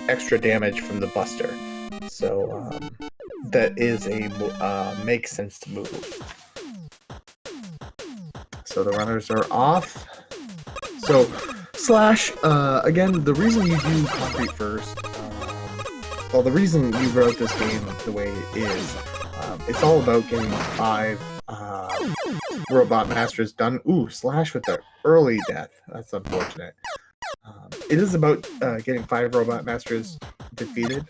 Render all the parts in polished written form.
extra damage from the Buster. So that is a makes sense to move. So the runners are off. So Slash, again, the reason you do concrete first, well, the reason you wrote this game the way it is, it's all about getting 5 robot masters done. Ooh, Slash with the early death. That's unfortunate. It is about getting 5 robot masters defeated.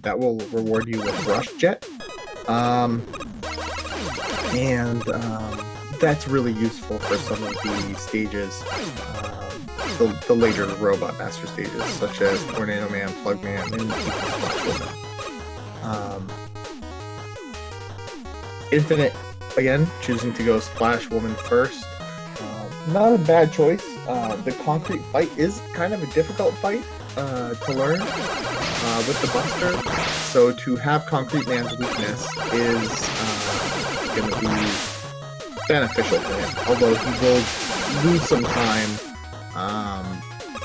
That will reward you with Rush Jet. That's really useful for some of the stages, the later robot master stages, such as Tornado Man, Plug Man, and even Splash Woman. Infinite, again, choosing to go Splash Woman first. Not a bad choice. The concrete fight is kind of a difficult fight to learn with the Buster. So to have Concrete Man's weakness is going to be beneficial for him, although he will lose some time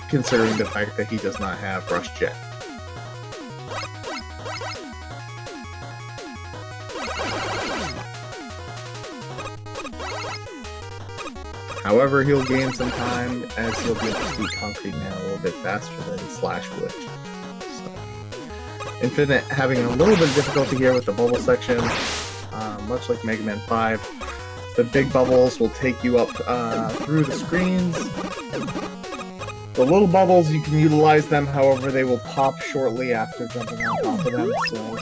considering the fact that he does not have Rush Jet. However, he'll gain some time as he'll be able to beat Concrete Man a little bit faster than Slash would. So, Infinite having a little bit of difficulty here with the bubble section, much like Mega Man 5. The big bubbles will take you up through the screens. The little bubbles, you can utilize them, however, they will pop shortly after jumping on top of them, so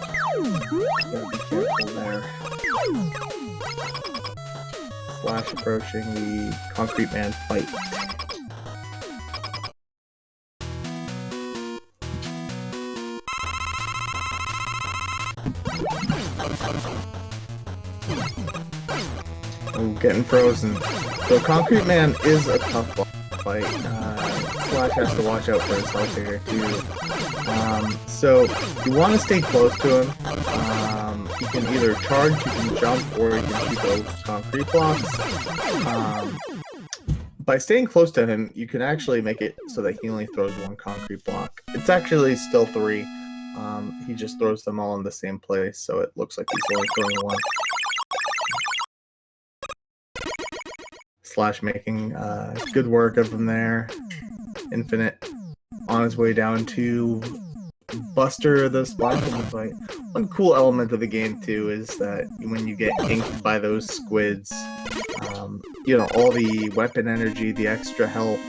gotta be careful there. Slash approaching the Concrete Man fight. Oh, getting frozen. So Concrete Man is a tough fight. Slash has to watch out for his health here too. So you want to stay close to him. You can either charge, you can jump, or you can shoot those concrete blocks. By staying close to him, you can actually make it so that he only throws 1 concrete block. It's actually still 3. He just throws them all in the same place, so it looks like he's only throwing 1. Slash making good work of him there. Infinite on his way down to Buster the Splash Woman fight. One cool element of the game too is that when you get inked by those squids, you know, all the weapon energy, the extra health,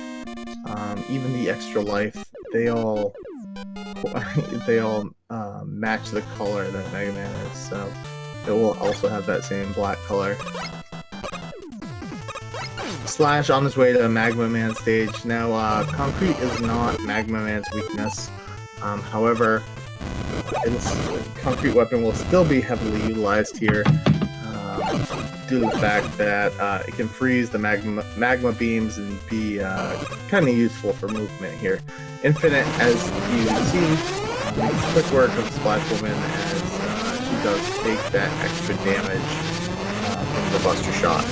even the extra life, they all match the color that Mega Man is, so it will also have that same black color. Slash on his way to Magma Man stage. Now, Concrete is not Magma Man's weakness. However, its Concrete weapon will still be heavily utilized here due to the fact that it can freeze the magma beams and be kind of useful for movement here. Infinite, as you see, makes quick work of Splash Woman as she does take that extra damage from the Buster shot.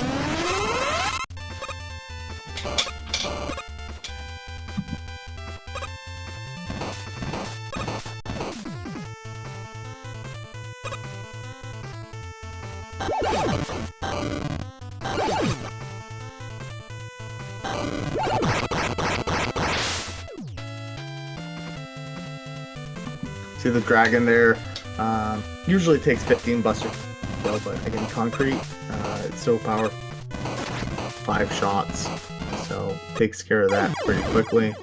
See the dragon there, usually takes 15 Buster kill, but again, Concrete, it's so powerful, 5 shots, so takes care of that pretty quickly.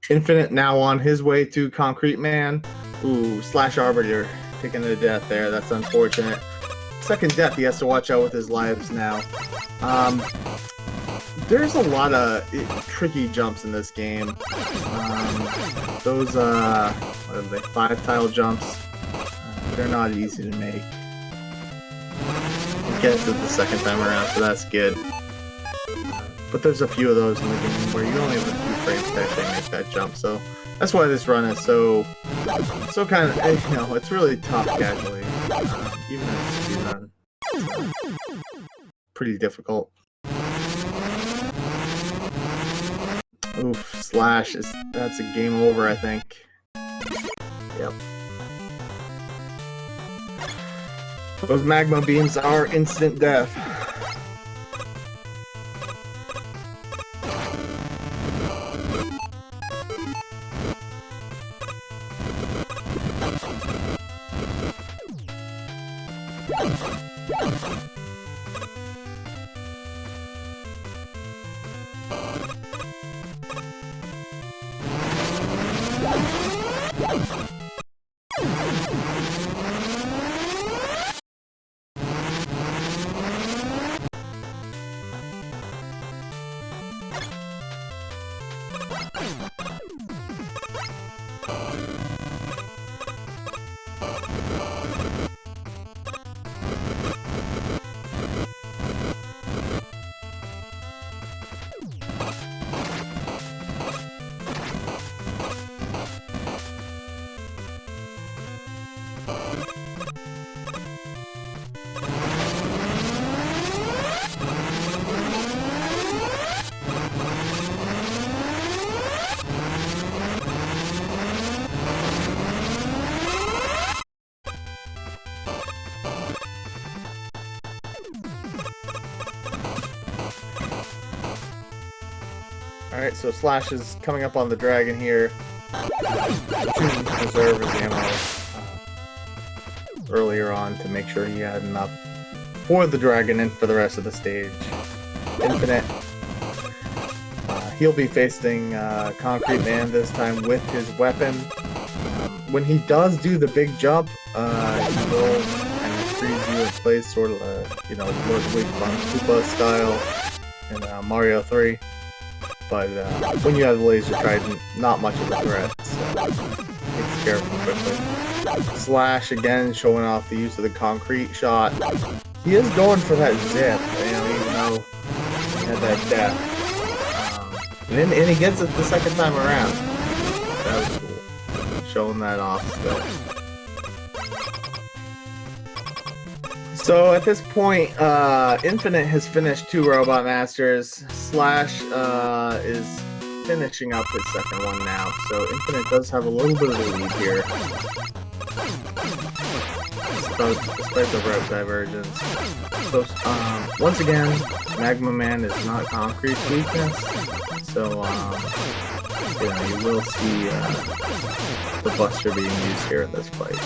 Infinite now on his way to Concrete Man. Ooh, SlashArbiter taking the death there, that's unfortunate. Second death, he has to watch out with his lives now. There's a lot of tricky jumps in this game. Those, what are they, 5-tile jumps, they're not easy to make. He gets it the second time around, so that's good. But there's a few of those in the game where you only have a few frames to actually make that jump, so that's why this run is so kind of, you know, it's really tough casually, even in a speedrun. Pretty difficult. Oof, Slash that's a game over, I think. Yep. Those magma beams are instant death. Alright, so Slash is coming up on the dragon here. Choosing to preserve his ammo earlier on to make sure he had enough for the dragon and for the rest of the stage. Infinite. He'll be facing Concrete Man this time with his weapon. When he does do the big jump, he will kind of freeze you in place, sort of Lord Weak Bun Koopa style in Mario 3. But when you have the laser trident, not much of a threat, so takes care of him quickly. Slash again showing off the use of the concrete shot. He is going for that zip, even though he had that death. And he gets it the second time around. That was cool. Showing that off still. So at this point, Infinite has finished 2 Robot Masters. Slash is finishing up his second one now. So Infinite does have a little bit of a lead here. Despite the route divergence. So once again, Magma Man is not Concrete's weakness. So you will see the Buster being used here in this fight.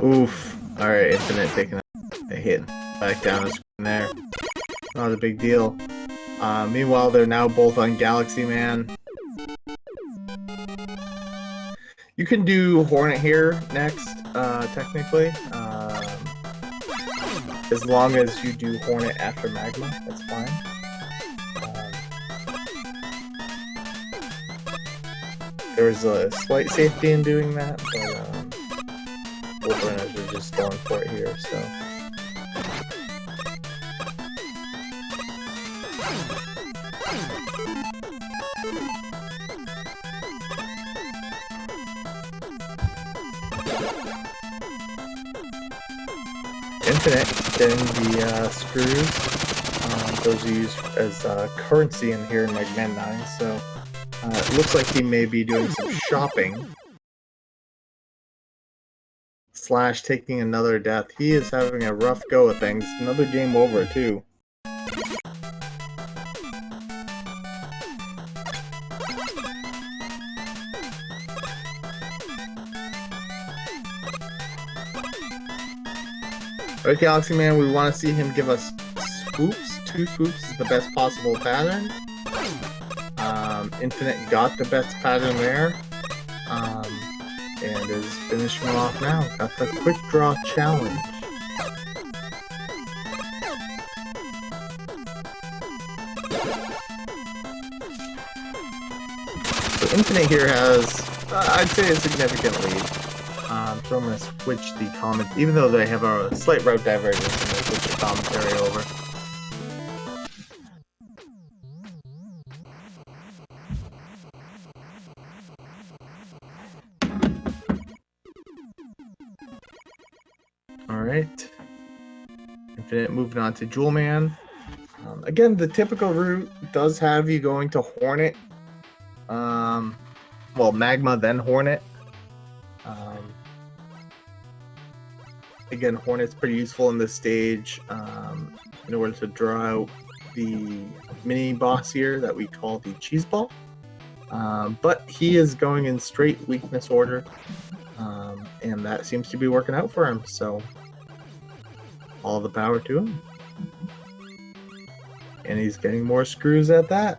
Oof. Alright, Infinite taking a hit back down the screen there. Not a big deal. Meanwhile, they're now both on Galaxy Man. You can do Hornet here next, technically. As long as you do Hornet after Magma, that's fine. There was a slight safety in doing that, but both runners are just going for it here, so. Infinite getting the screws those are used as currency in here in MM9. So it looks like he may be doing some shopping. Slash taking another death. He is having a rough go of things. Another game over too. Alright, Galaxy Man, we want to see him give us swoops. 2 swoops is the best possible pattern. Infinite got the best pattern there. And is finishing off now. Got the quick draw challenge. So Infinite here has, I'd say, a significant lead. So I'm going to switch the comment, even though they have a slight route divergence, I'm going to switch the commentary over. Alright. Infinite moving on to Jewel Man. Again, the typical route does have you going to Hornet. Well, Magma, then Hornet. Again, Hornet's pretty useful in this stage in order to draw out the mini boss here that we call the Cheese Ball. But he is going in straight weakness order, and that seems to be working out for him, so all the power to him. And he's getting more screws at that.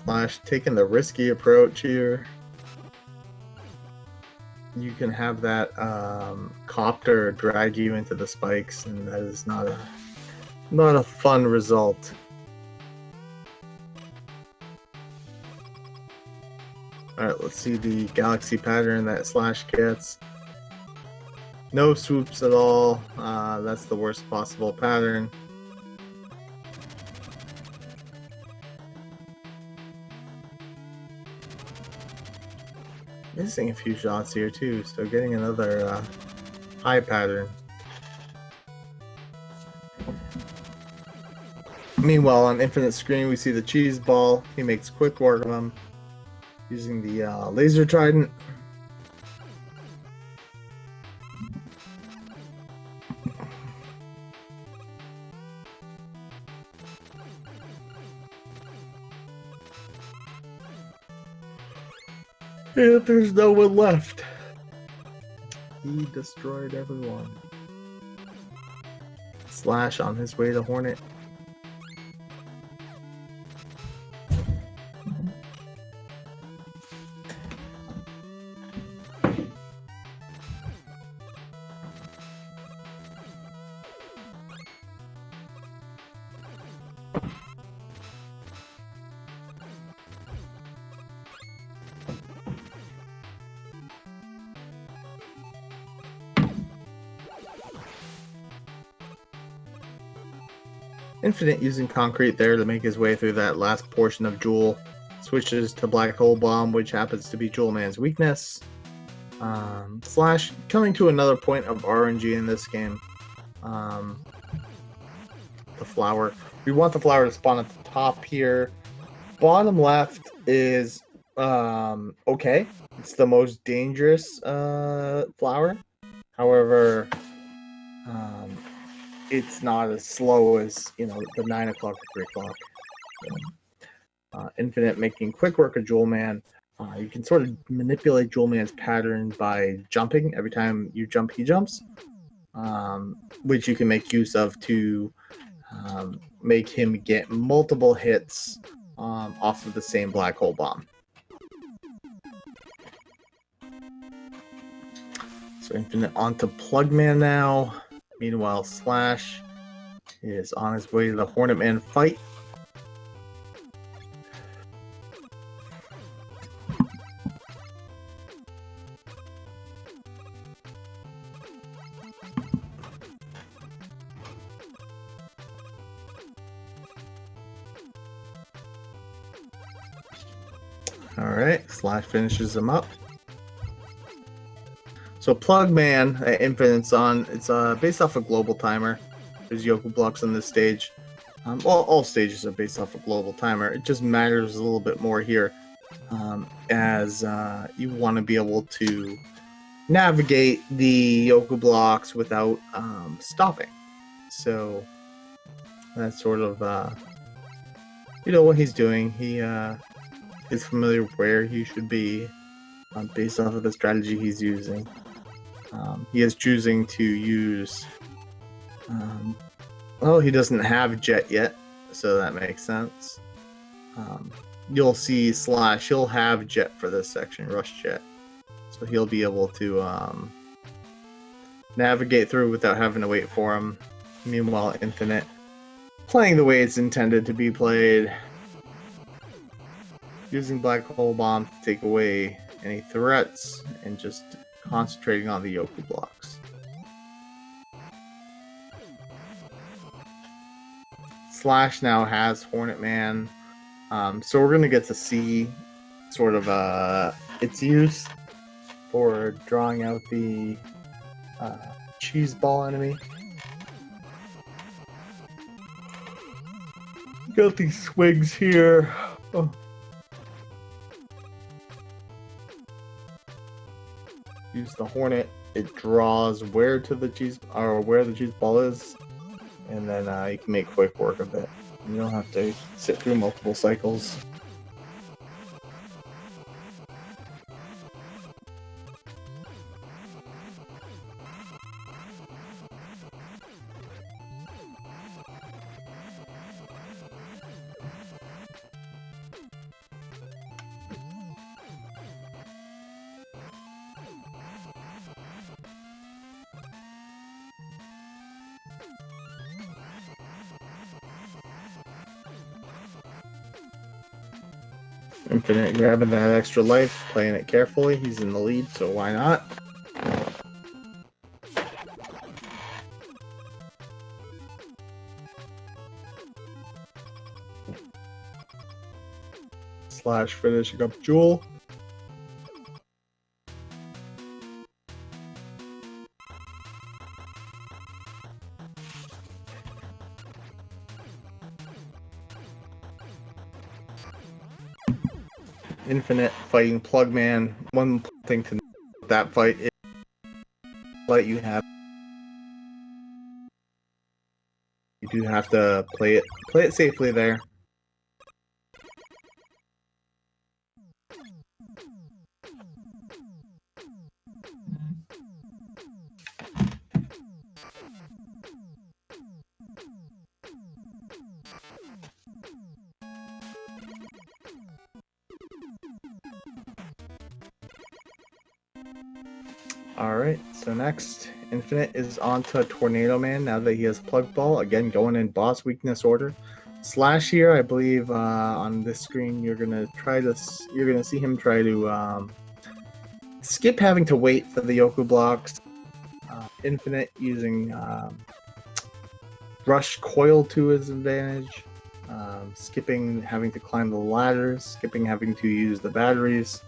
Slash taking the risky approach here. You can have that copter drag you into the spikes, and that is not a fun result. Alright, let's see the galaxy pattern that Slash gets. No swoops at all. That's the worst possible pattern. Missing a few shots here too, so getting another high pattern. Meanwhile, on Infinite screen, we see the Cheese Ball. He makes quick work of him using the laser trident. And there's no one left. He destroyed everyone. Slash on his way to Hornet. Infinite using concrete there to make his way through that last portion of Jewel. Switches to Black Hole Bomb, which happens to be Jewel Man's weakness. Slash coming to another point of RNG in this game. The flower. We want the flower to spawn at the top here. Bottom left is okay. It's the most dangerous flower. However, it's not as slow as, you know, the 9 o'clock or 3 o'clock. Infinite making quick work of Jewel Man. You can sort of manipulate Jewel Man's pattern by jumping. Every time you jump, he jumps. Which you can make use of to make him get multiple hits off of the same Black Hole Bomb. So Infinite onto Plugman now. Meanwhile, Slash is on his way to the Hornet Man fight. Alright, Slash finishes him up. So Plugman at Infinite's on. It's based off a global timer. There's Yoku blocks on this stage. Well, all stages are based off a global timer. It just matters a little bit more here, as you want to be able to navigate the Yoku blocks without stopping. So that's sort of what he's doing. He is familiar with where he should be based off of the strategy he's using. He is choosing to use. Well, he doesn't have Jet yet, so that makes sense. You'll see Slash. He'll have Jet for this section, Rush Jet. So he'll be able to navigate through without having to wait for him. Meanwhile, Infinite, playing the way it's intended to be played. Using Black Hole Bomb to take away any threats and just concentrating on the Yoku blocks. Slash now has Hornet Man, so we're going to get to see sort of its use for drawing out the cheese ball enemy. Got these swings here. Oh. Use the Hornet. It draws where the cheese ball is, and then you can make quick work of it. You don't have to sit through multiple cycles. Infinite grabbing that extra life, playing it carefully. He's in the lead, so why not? Slash finishing up Jewel. Infinite fighting Plugman. One thing to know about that fight is let you have. You do have to play it safely there. Alright, so next, Infinite is on to Tornado Man now that he has Plug Ball. Again, going in boss weakness order. Slash here, I believe on this screen, you're gonna see him try to skip having to wait for the Yoku blocks. Infinite using Rush Coil to his advantage. Skipping having to climb the ladders, skipping having to use the batteries.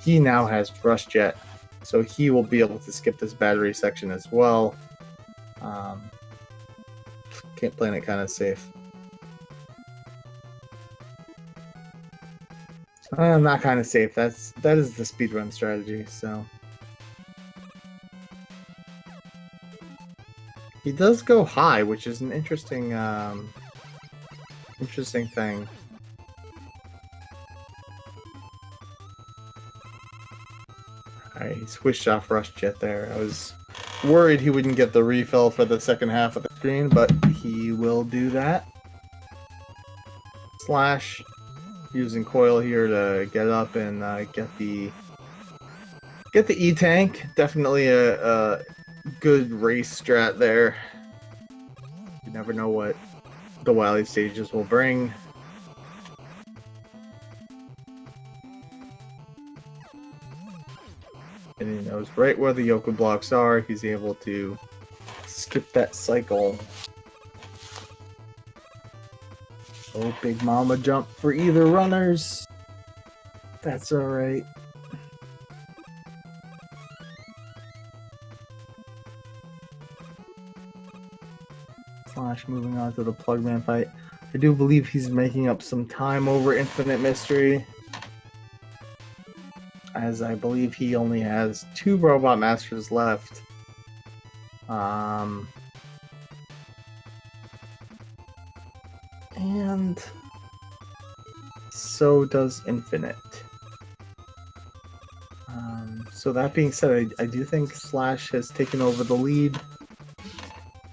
He now has Rush Jet, so he will be able to skip this battery section as well. Playing it kind of safe. Not kind of safe. That is the speedrun strategy. So he does go high, which is an interesting thing. Alright, he switched off Rush Jet there. I was worried he wouldn't get the refill for the second half of the screen, but he will do that. Slash using Coil here to get up and get the E-Tank. Definitely a good race strat there. You never know what the Wily stages will bring. And he knows right where the Yoku blocks are. He's able to skip that cycle. Oh, Big Mama jump for either runners. That's alright. Slash moving on to the Plugman fight. I do believe he's making up some time over Infinite Mystery, as I believe he only has 2 Robot Masters left. And so does Infinite. So that being said, I do think Slash has taken over the lead.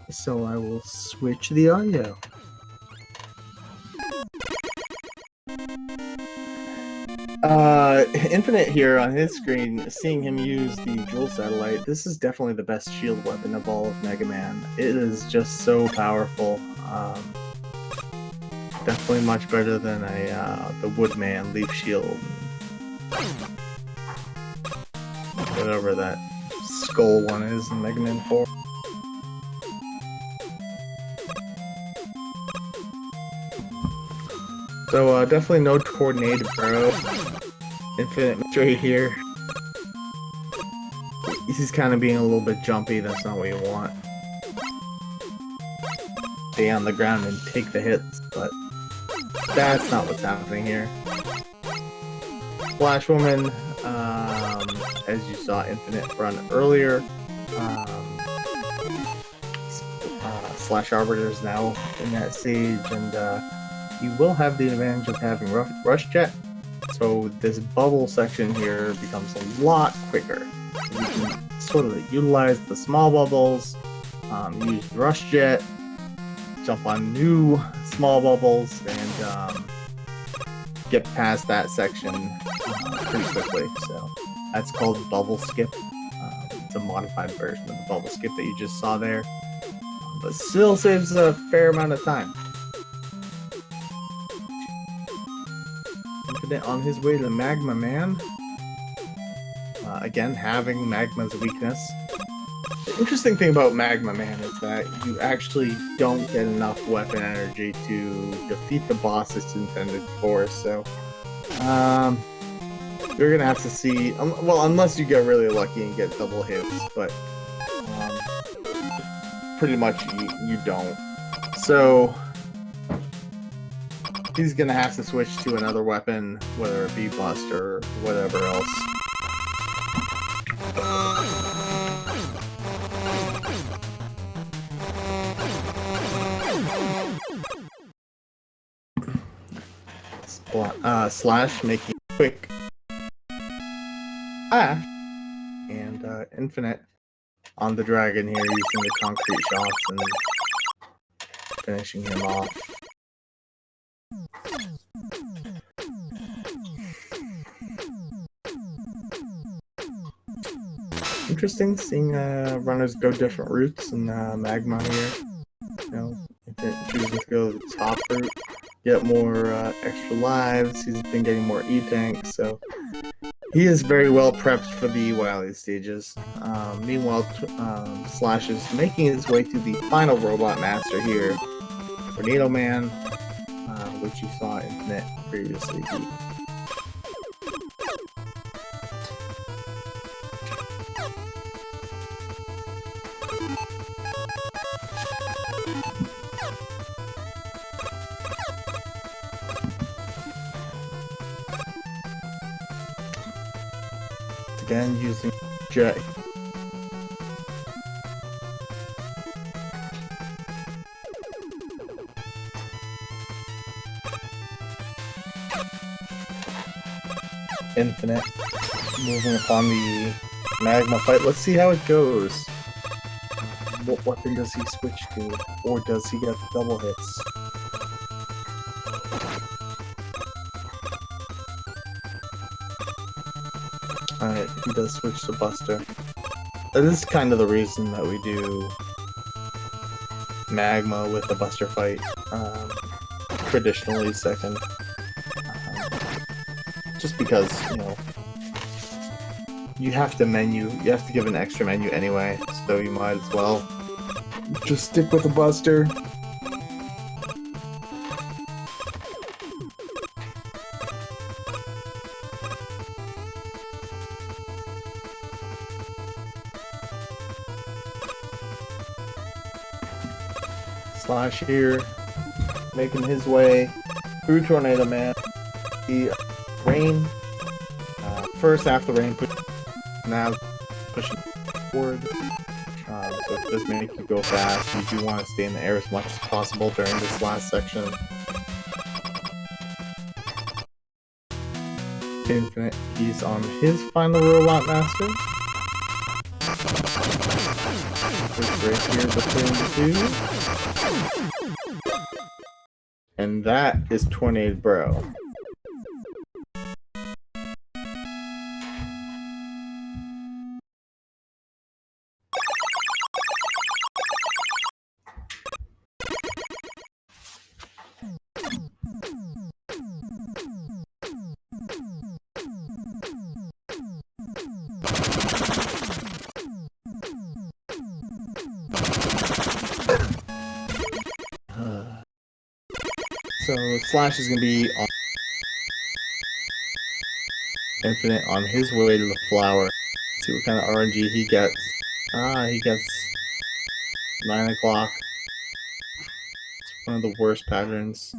So I will switch the audio. Infinite here on his screen, seeing him use the Jewel Satellite, this is definitely the best shield weapon of all of Mega Man. It is just so powerful. Definitely much better than the Woodman Leaf Shield. Whatever that skull one is in Mega Man 4. So definitely no Tornado Bro. Infinite Mystery here. He's kind of being a little bit jumpy, that's not what you want. Stay on the ground and take the hits, but that's not what's happening here. Flash Woman, as you saw Infinite run earlier, SlashArbiter is now in that stage, and you will have the advantage of having Rush Jet, so this bubble section here becomes a lot quicker. You can sort of utilize the small bubbles, use Rush Jet, jump on new small bubbles, and get past that section pretty quickly. So that's called Bubble Skip. It's a modified version of the Bubble Skip that you just saw there, but still saves a fair amount of time. Infinite on his way to Magma Man. Again, having Magma's weakness. The interesting thing about Magma Man is that you actually don't get enough weapon energy to defeat the boss it's intended for, so you're gonna have to see, well, unless you get really lucky and get double hits, but pretty much you don't. So he's gonna have to switch to another weapon, whether it be Buster or whatever else. Slash making quick Slash and Infinite on the dragon here, using the concrete shots and finishing him off. Interesting seeing runners go different routes in Magma here. You know, choosing to go the top route, get more extra lives. He's been getting more E-tanks, so he is very well prepped for the Wily stages. Meanwhile, Slash is making his way to the final Robot Master here, Tornado Man, which you saw Infinite previously beat. Again, using Jet. Infinite. Moving upon the Magma fight. Let's see how it goes. What weapon does he switch to? Or does he get the double hits? Alright, he does switch to Buster. This is kind of the reason that we do Magma with the Buster fight. Traditionally second. Just because, you know, you have to give an extra menu anyway, so you might as well just stick with the Buster. Slash here, making his way through Tornado Man. The rain, first half the rain, now pushing forward. So it does make you go fast. You do want to stay in the air as much as possible during this last section. Infinite, he's on his final Robot Master. This race here between the two. And that is Tornado Bro. So Slash is gonna be on Infinite on his way to the flower. Let's see what kind of RNG he gets. He gets 9 o'clock. It's one of the worst patterns.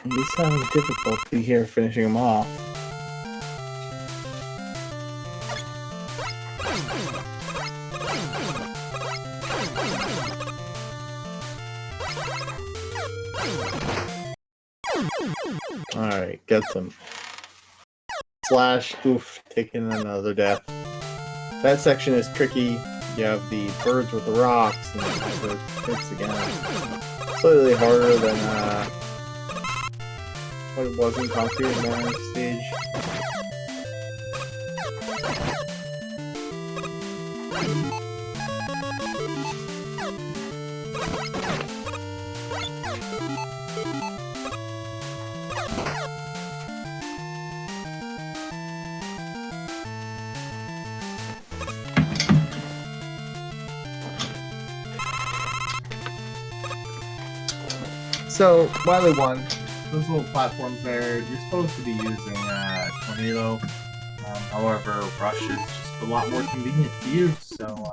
He's having difficulty here finishing him off. Alright, gets him. Slash, oof, taking another death. That section is tricky. You have the birds with the rocks and the hits again. Slightly harder than what it was in Concrete in the stage. So, Wily 1, those little platforms there, you're supposed to be using Tornado. However, Rush is just a lot more convenient to use, so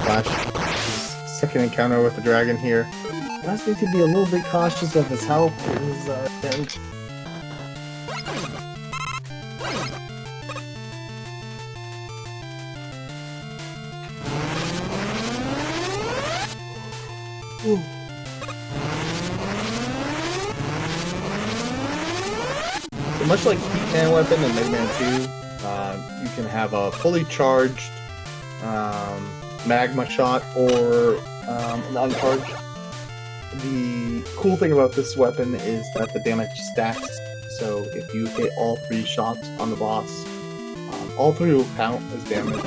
Slash, second encounter with the dragon here. Allows me to be a little bit cautious of his health. His damage. So much like Heatman weapon in Mega Man 2. You can have a fully charged magma shot or an uncharged. The cool thing about this weapon is that the damage stacks, so if you hit all 3 shots on the boss, all 3 will count as damage.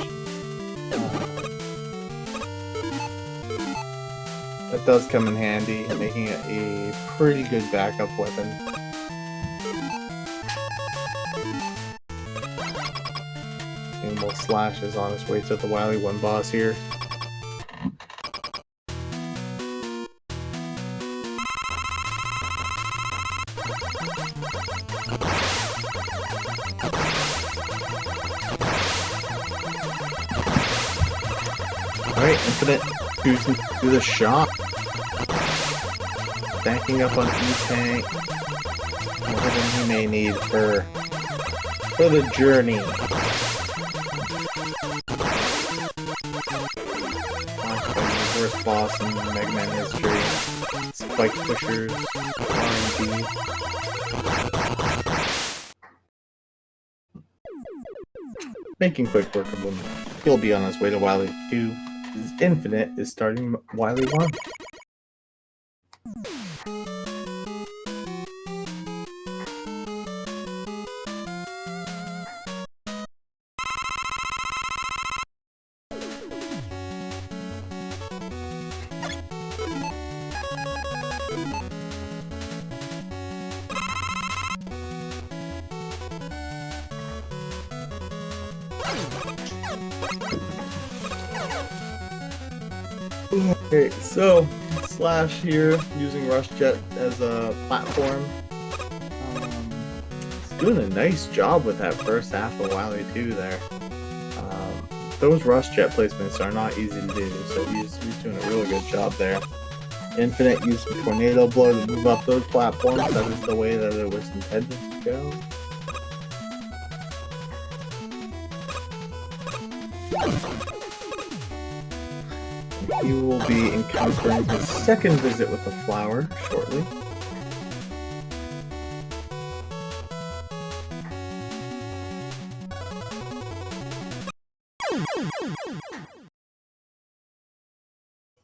That does come in handy, making it a pretty good backup weapon. Slash is on his way to the Wily 1 boss here. Alright, Infinite cruising through the shop. Backing up on E-Tank. Whatever he may need for the journey. Worst boss in Mega Man history. Spike pushers, RNG. Making quick work of him. He'll be on his way to Wily 2. His Infinite is starting Wily 1. Okay, so Slash here using Rush Jet as a platform. He's doing a nice job with that first half of Wily 2 there. Those Rush Jet placements are not easy to do, so he's doing a really good job there. Infinite use of Tornado Blow to move up those platforms. That is the way that it was intended to go. He will be encountering his second visit with the flower shortly.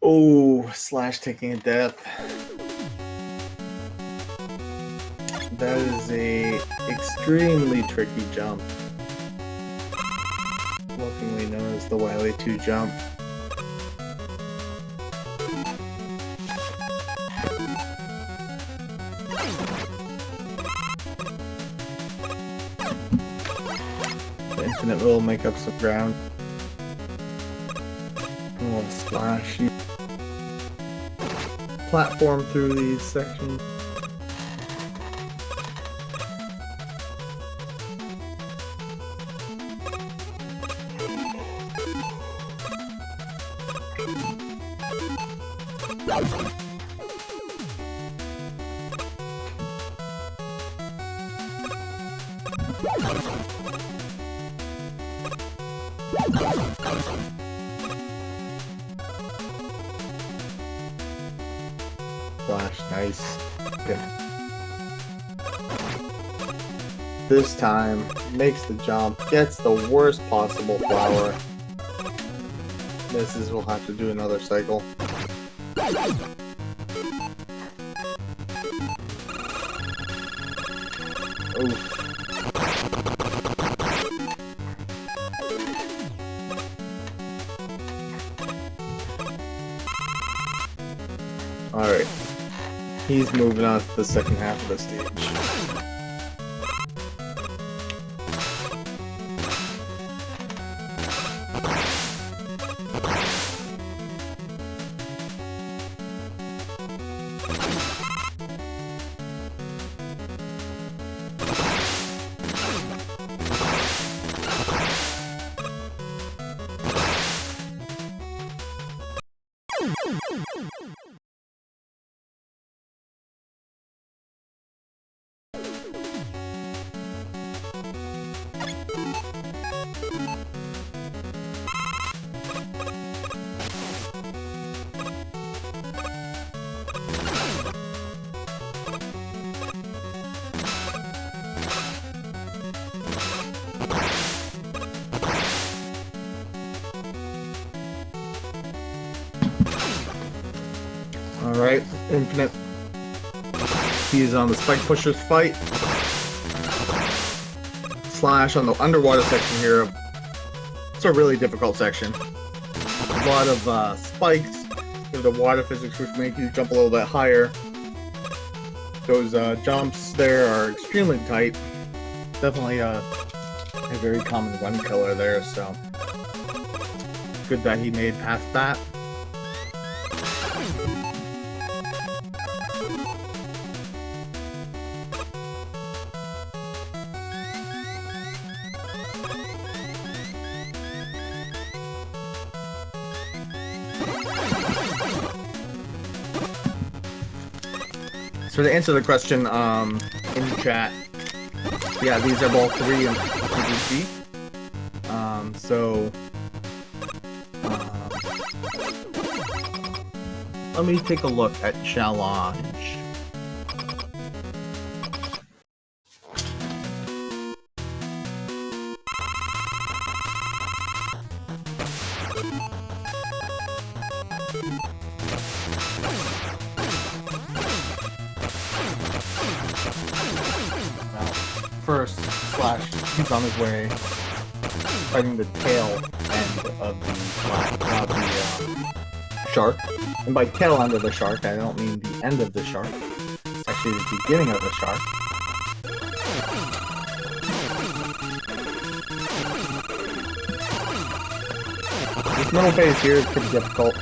Oh, Slash taking a death. That is a extremely tricky jump. Lovingly known as the Wily 2 jump. The Infinite will make up some ground. And we'll Slash platform through these sections. Flash, nice. Okay. This time, makes the jump, gets the worst possible flower. Misses, we'll have to do another cycle. Oof. Alright. He's moving on to the second half of the stage. Alright, Infinite. He is on the Spike Pushers fight. Slash on the underwater section here. It's a really difficult section. A lot of spikes. The water physics which make you jump a little bit higher. Those jumps there are extremely tight. Definitely a very common run killer there, so good that he made past that. So to answer the question in the chat, yeah, these are both 3 and 2G. Let me take a look at challenge. First, Slash, he's on his way, fighting the tail end of the shark. And by tail end of the shark, I don't mean the end of the shark. It's actually the beginning of the shark. This middle phase here is pretty difficult.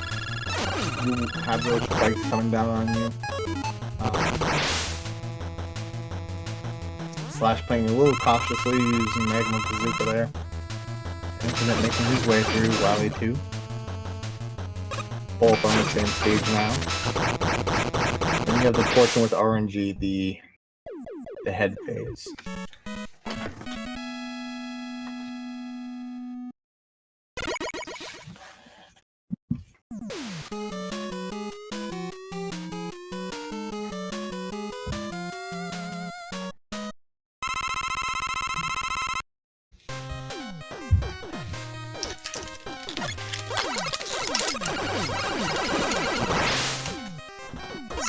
You have those spikes coming down on you. Slash playing a little cautiously using Magma Bazooka there. Infinite making his way through Wily 2. Both on the same stage now. Then you have the portion with RNG, the head phase.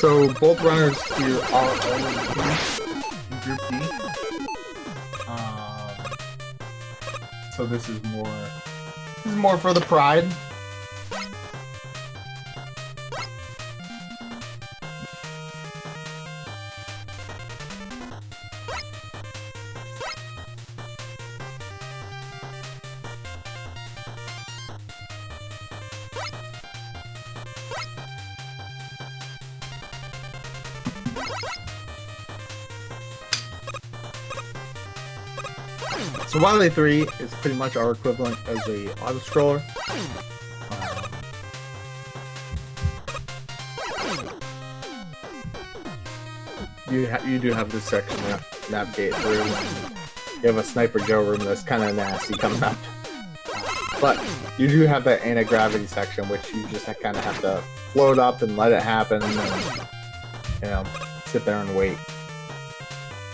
So both runners here are already in Group D. So this is more for the pride. So Wily 3 is pretty much our equivalent as a auto-scroller. You do have this section to navigate through. You have a Sniper Joe room that's kind of nasty coming up. But you do have that anti-gravity section, which you just kind of have to float up and let it happen, and you know, sit there and wait.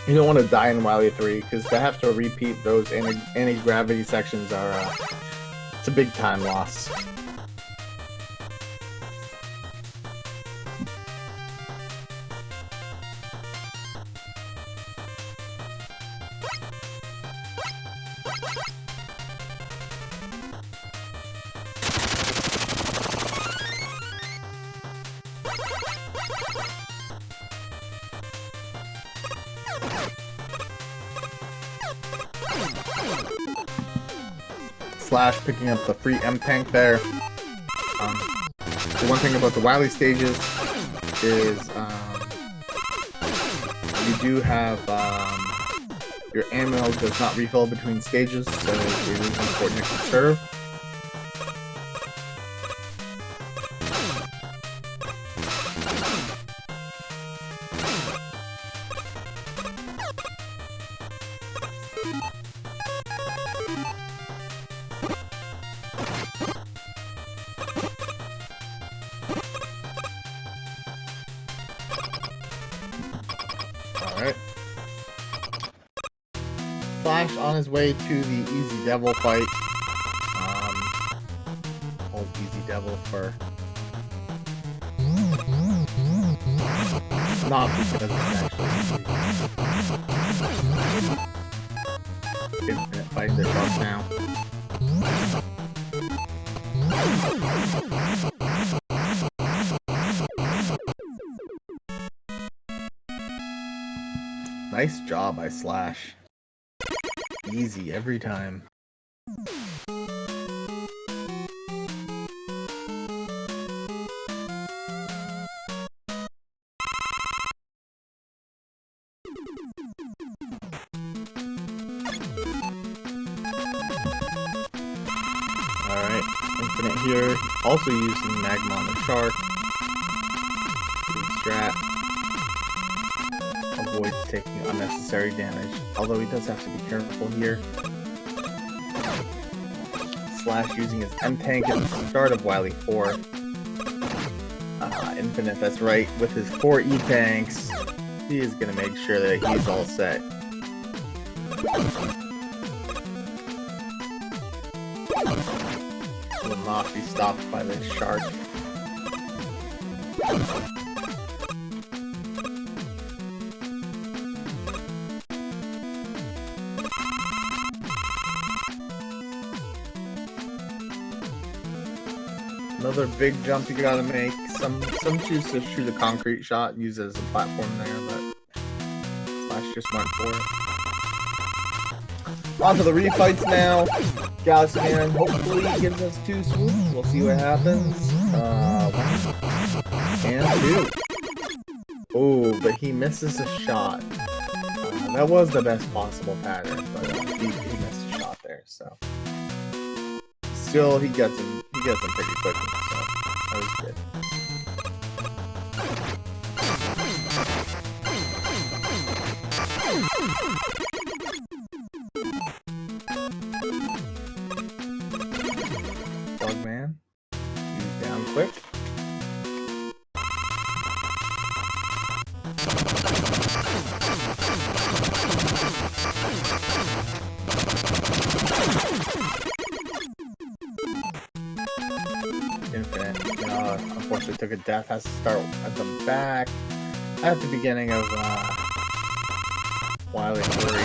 You don't want to die in Wily 3, because to have to repeat those anti-gravity sections are, it's a big time loss. Slash picking up the free M tank there. The one thing about the Wily stages is you do have your ammo does not refill between stages, so it is important to conserve. Alright. Slash on his way to the Easy Devil fight. Hold Easy Devil for... Not because it's actually infinite fight this off now. Nice job by Slash. Easy every time. Alright, Infinite here, also using Magma on the Shark. Good strat. Avoids taking unnecessary damage, although he does have to be careful here. Slash using his M-Tank at the start of Wily 4. Infinite, that's right, with his 4 E-Tanks, he is going to make sure that he's all set. Will not be stopped by this shark. Another big jump you gotta make. Some choose to shoot a concrete shot and use it as a platform there, but Slash just went for it. On to the refights now. Galaxy Man hopefully gives us 2 swoops. We'll see what happens. 1 and 2. Oh, but he misses a shot. That was the best possible pattern, but he missed a shot there. So still, he gets him pretty quickly. So that was good. Bugman, he's down quick. Infinite. Unfortunately took a death. Has to start at the back. At the beginning of Wily 3.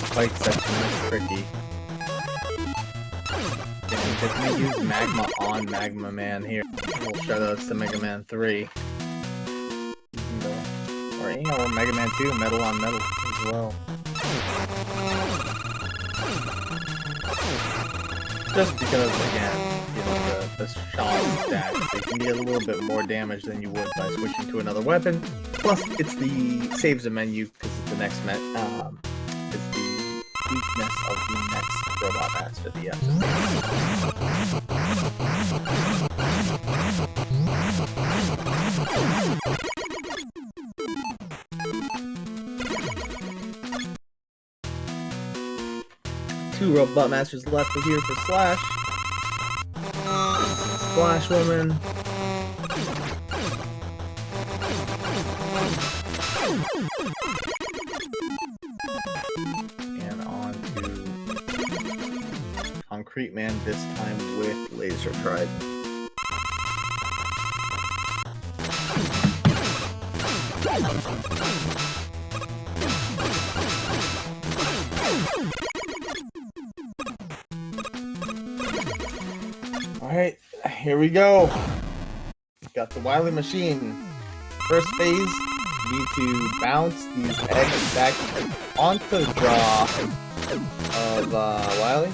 Spike section is tricky. Just gonna use Magma on Magma Man here. We'll shout outs to Mega Man 3. Or Mega Man 2, Metal on Metal as well. Just because, again, you know, the shot stack, so you can get a little bit more damage than you would by switching to another weapon. Plus, it's the saves the menu because it's the next it's the weakness of the next robot master, the Two robot masters left here for Slash. Splash Woman. And on to Concrete Man, this time with Laser Trident. Alright, here we go. Got the Wily Machine. First phase, you need to bounce these eggs back onto the jaw of Wily.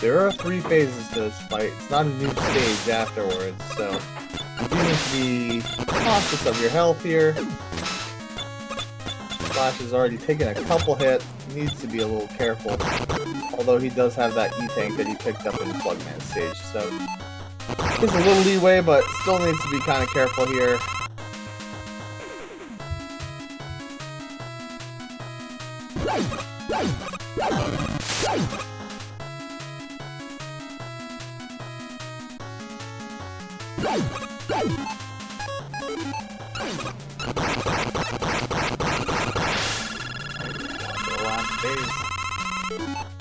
There are 3 phases to this fight. It's not a new stage afterwards, so you do need to be cautious of your health here. Slash has already taken a couple hits. He needs to be a little careful. Although he does have that E-Tank that he picked up in the Plugman stage, so there's a little leeway, but still needs to be kind of careful here.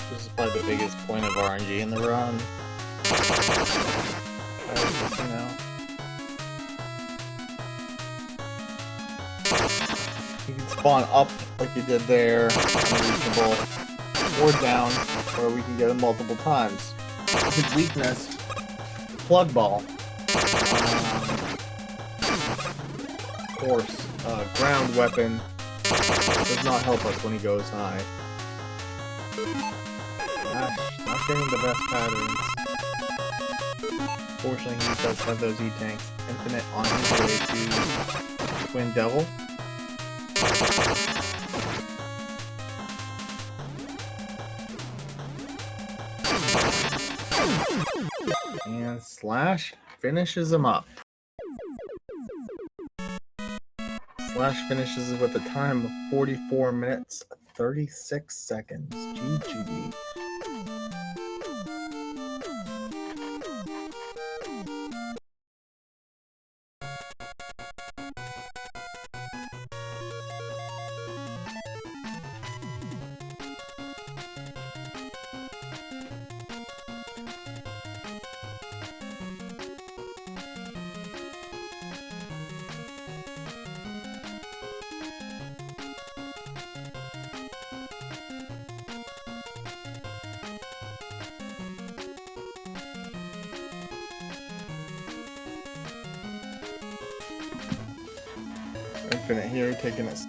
This is probably the biggest point of RNG in the run. You can spawn up like you did there, unreachable, or down, where we can get it multiple times. His weakness, Plug Ball. Of course, ground weapon does not help us when he goes high. Gosh, not getting the best patterns. Fortunately, he does have those E-Tanks. Infinite on his way to Twin Devil. And Slash finishes him up. Slash finishes with a time of 44 minutes, 36 seconds. GG. Infinite here, taking it.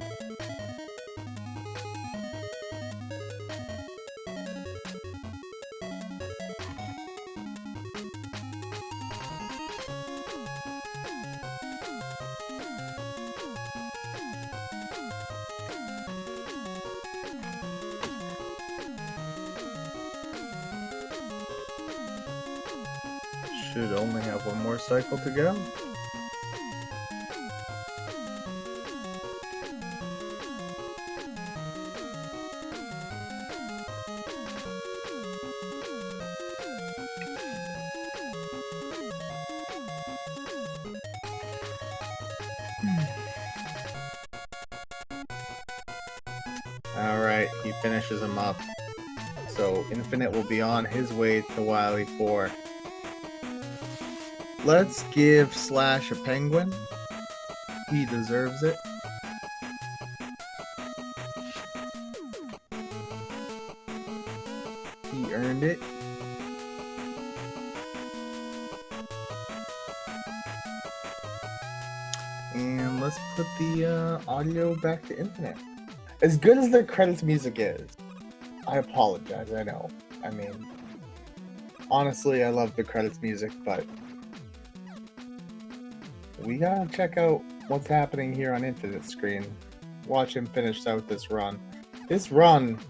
Should only have one more cycle to go. Alright, he finishes him up. So Infinite will be on his way to Wily 4. Let's give Slash a penguin. He deserves it. He earned it. And let's put the audio back to Infinite. As good as their credits music is, I apologize, I know. I mean, honestly, I love the credits music, but we gotta check out what's happening here on Infinite screen. Watch him finish out this run. This run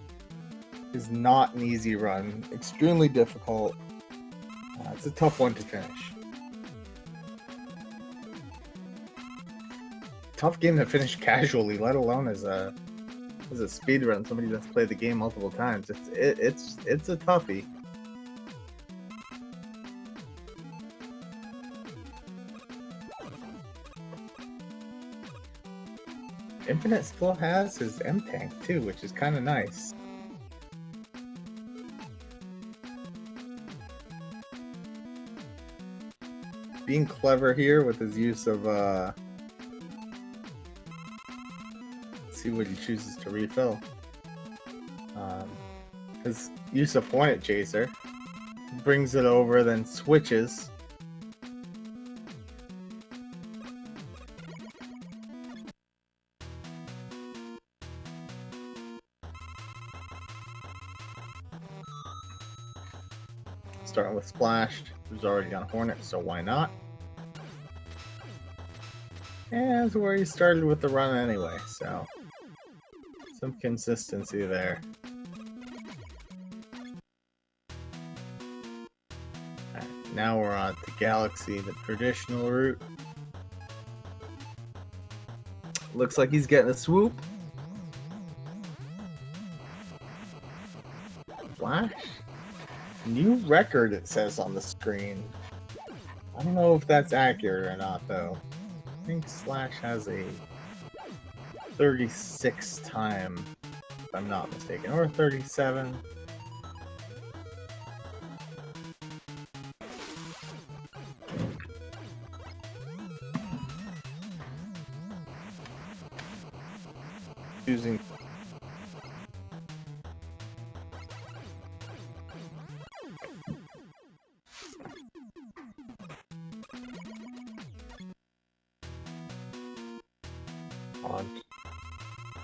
is not an easy run. Extremely difficult. It's a tough one to finish. Tough game to finish casually, let alone as a speedrun. Somebody that's played the game multiple times. It's a toughie. Infinite still has his M-Tank too, which is kind of nice. Being clever here with his use of let's see what he chooses to refill. His use of Hornet Chaser brings it over, then switches. Starting with Splash, who's already on Hornet, so why not? And that's where he started with the run anyway, so some consistency there. Right, now we're on to Galaxy, the traditional route. Looks like he's getting a swoop. Flash? New record, it says on the screen. I don't know if that's accurate or not, though. I think Slash has a 36 time, if I'm not mistaken, or 37. Using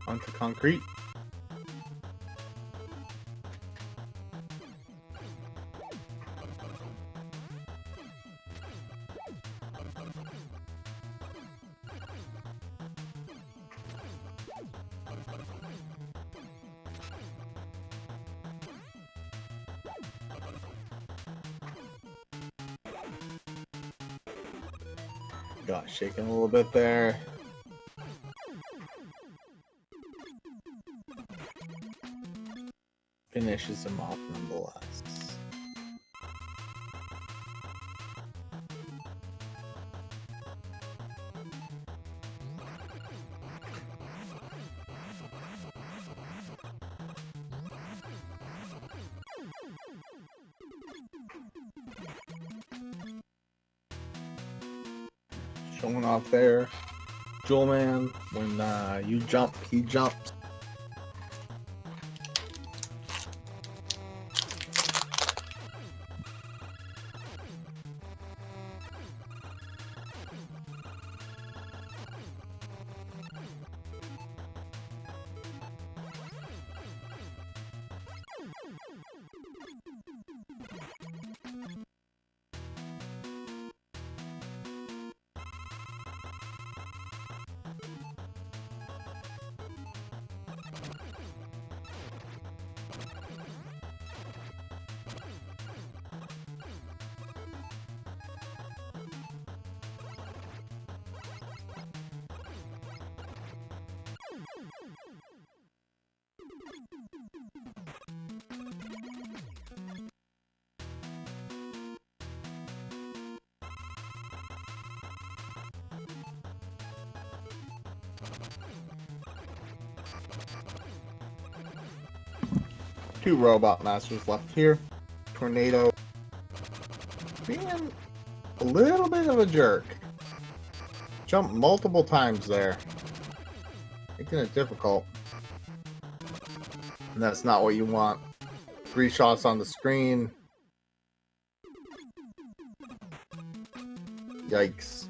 onto concrete. Got shaken a little bit there. Finishes him off nonetheless. Showing off there. Gm1, when you jump, he jumps. 2 Robot Masters left here. Tornado being a little bit of a jerk. Jumped multiple times there, making it difficult. And that's not what you want. 3 shots on the screen. Yikes.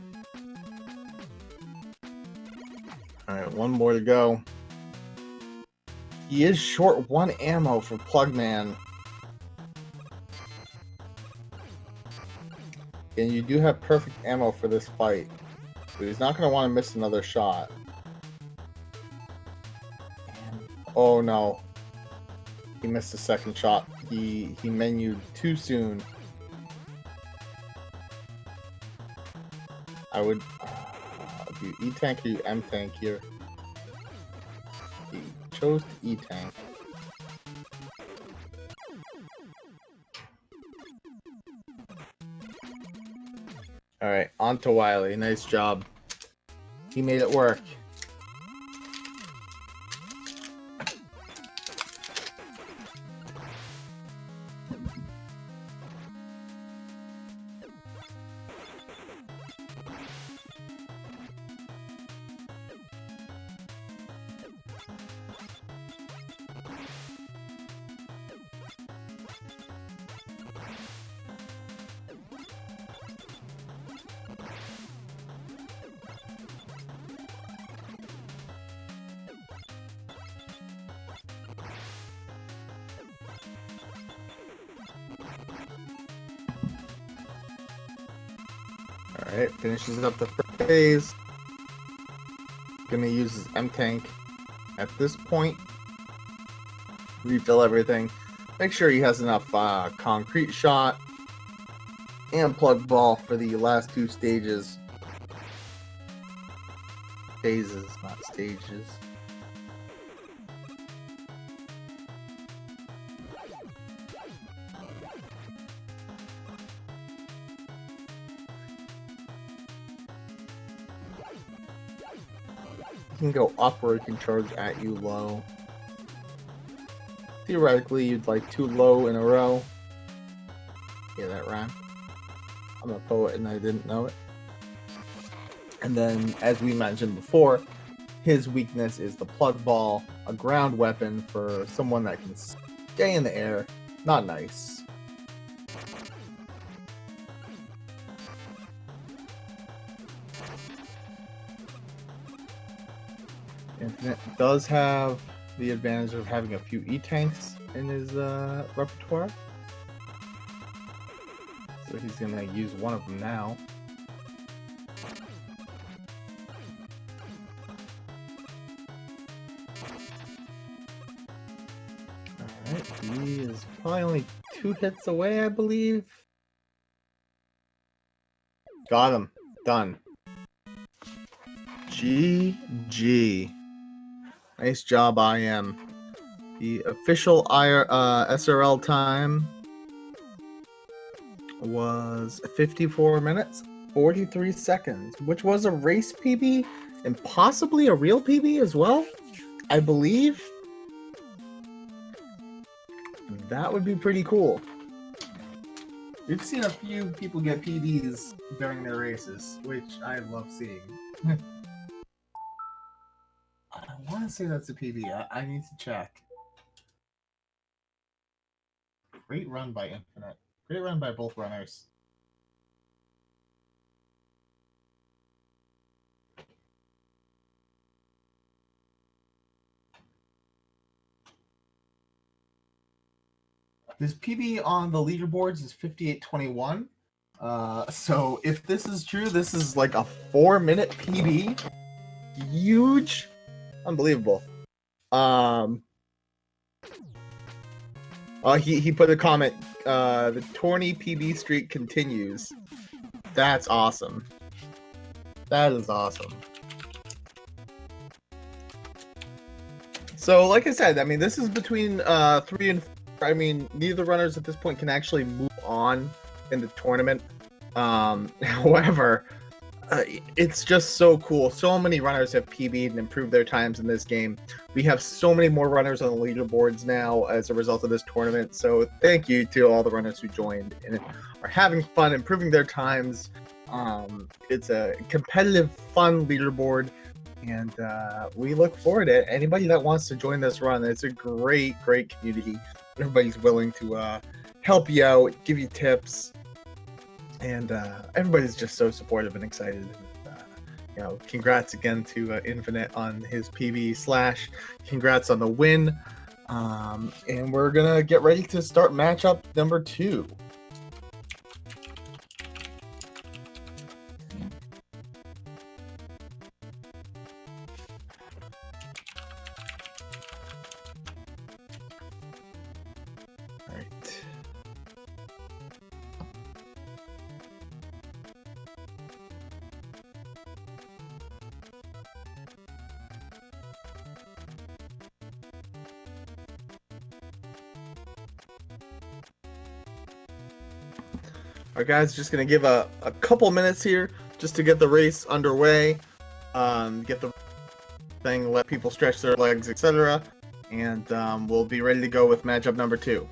Alright, 1 more to go. He is short 1 ammo for Plugman. And you do have perfect ammo for this fight. So he's not going to want to miss another shot. And, oh no. He missed the second shot. He menued too soon. I would do E-Tank or M-Tank here. He chose to E-Tank. Alright, on to Wiley. Nice job. He made it work. Alright, finishes up the first phase. Gonna use his M-Tank at this point. Refill everything. Make sure he has enough concrete shot and plug ball for the last 2 stages. Phases, not stages. You can go up or it can charge at you low. Theoretically, you'd like 2 low in a row. Yeah, that rhyme. I'm a poet and I didn't know it. And then, as we mentioned before, his weakness is the plug ball, a ground weapon for someone that can stay in the air. Not nice. Infinite does have the advantage of having a few E-Tanks in his repertoire. So he's going to use one of them now. Alright, he is probably only 2 hits away, I believe. Got him. Done. GG. Nice job, IM. The official SRL time was 54 minutes, 43 seconds, which was a race PB and possibly a real PB as well, I believe. That would be pretty cool. We've seen a few people get PBs during their races, which I love seeing. I want to say that's a PB. I need to check. Great run by Infinite. Great run by both runners. This PB on the leaderboards is 58:21. So if this is true, this is like a 4-minute PB. Huge. Unbelievable. He put a comment. The Tourney PB streak continues. That's awesome. That is awesome. So, like I said, I mean, this is between 3 and 4. I mean, neither runners at this point can actually move on in the tournament. However, It's just so cool. So many runners have PB'd and improved their times in this game. We have so many more runners on the leaderboards now as a result of this tournament. So thank you to all the runners who joined and are having fun, improving their times. It's a competitive, fun leaderboard, and we look forward to it. Anybody that wants to join this run, it's a great community. Everybody's willing to help you out, give you tips. And everybody's just so supportive and excited. Congrats again to Infinite on his PB Slash. Congrats on the win. And we're gonna get ready to start matchup number 2. All right. All right, guys, just going to give a couple minutes here just to get the race underway, get the thing, let people stretch their legs, etc. And we'll be ready to go with matchup number 2.